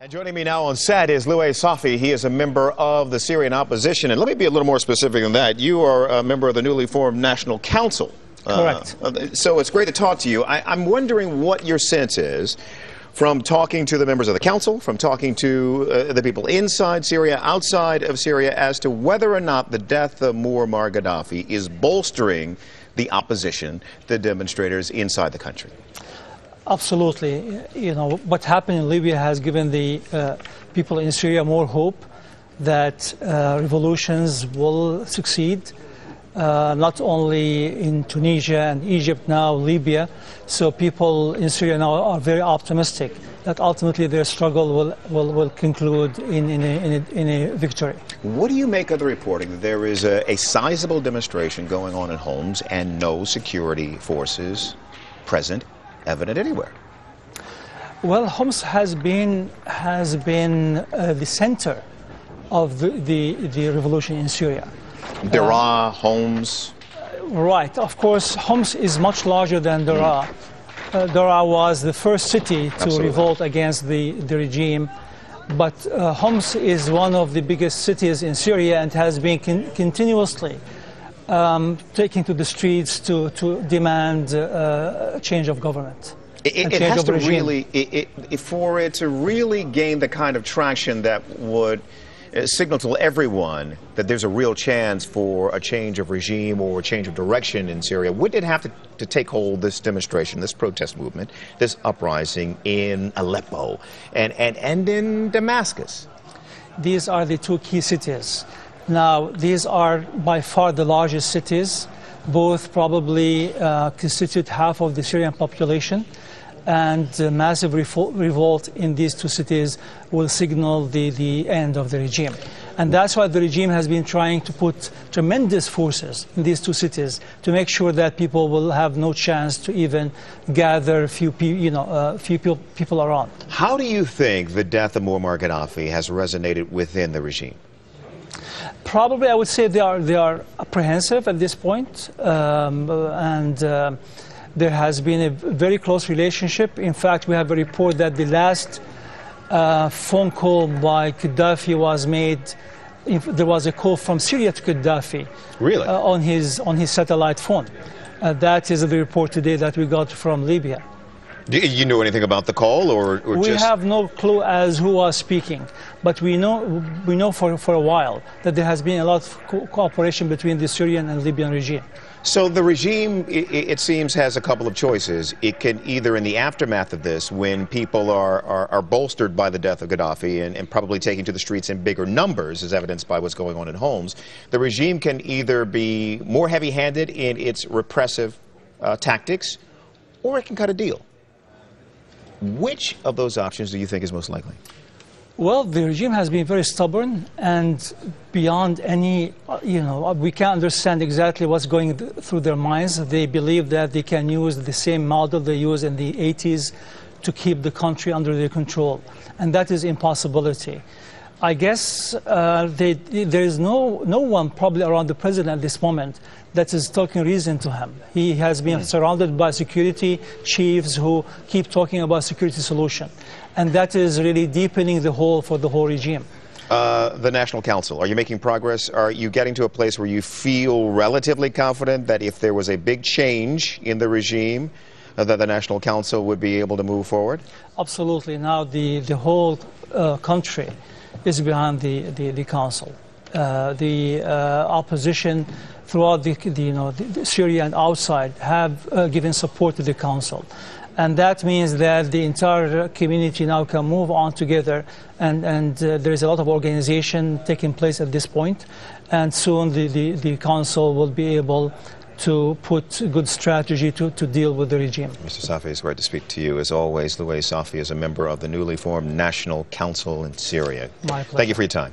And joining me now on set is Louay Safi. He is a member of the Syrian opposition. And let me be a little more specific than that. You are a member of the newly formed National Council. Correct. So it's great to talk to you. I'm wondering what your sense is from talking to the members of the council, from talking to the people inside Syria, outside of Syria, as to whether or not the death of Muammar Gaddafi is bolstering the opposition, the demonstrators inside the country. Absolutely. You know, what happened in Libya has given the people in Syria more hope that revolutions will succeed, not only in Tunisia and Egypt, now Libya. So people in Syria now are very optimistic that ultimately their struggle will conclude in a victory. What do you make of the reporting that there is a sizable demonstration going on in Homs and no security forces present, evident anywhere? Well, Homs has been the center of the revolution in Syria. Daraa, Homs. Right. Of course, Homs is much larger than Daraa. Daraa was the first city to revolt against the regime, but Homs is one of the biggest cities in Syria and has been continuously taking to the streets to demand a change of government. It has to really, for it to really gain the kind of traction that would signal to everyone that there's a real chance for a change of regime or a change of direction in Syria, would it have to take hold, this demonstration, this protest movement, this uprising in Aleppo and in Damascus? These are the two key cities. Now, these are by far the largest cities. Both probably constitute half of the Syrian population, and a massive revolt in these two cities will signal the end of the regime. And that's why the regime has been trying to put tremendous forces in these two cities to make sure that people will have no chance to even gather few people around. How do you think the death of Muammar Gaddafi has resonated within the regime? Probably, I would say they are apprehensive at this point, there has been a very close relationship. In fact, we have a report that the last phone call by Gaddafi was made. There was a call from Syria to Gaddafi. Really? On his satellite phone. That is the report today that we got from Libya. Do you know anything about the call, or we have no clue as who was speaking, but we know for a while that there has been a lot of cooperation between the Syrian and Libyan regime. So the regime, it seems, has a couple of choices. It can either, in the aftermath of this, when people are bolstered by the death of Gaddafi and probably taking to the streets in bigger numbers, as evidenced by what's going on in Homs, the regime can either be more heavy-handed in its repressive tactics, or it can cut a deal. Which of those options do you think is most likely? Well, the regime has been very stubborn, and beyond any, we can't understand exactly what's going through their minds. They believe that they can use the same model they used in the 80s to keep the country under their control, and that is impossibility. I guess there is no one probably around the president at this moment that is talking reason to him. He has been surrounded by security chiefs who keep talking about security solution. And that is really deepening the hole for the whole regime. The National Council, are you making progress? Are you getting to a place where you feel relatively confident that if there was a big change in the regime, that the National Council would be able to move forward? Absolutely. Now the whole country is behind the council. The opposition throughout the Syria and outside have given support to the council. And that means that the entire community now can move on together, and there is a lot of organization taking place at this point, and soon the council will be able to put a good strategy to deal with the regime. Mr. Safi, it's great to speak to you. As always, Louay Safi is a member of the newly formed National Council in Syria. My pleasure. Thank you for your time.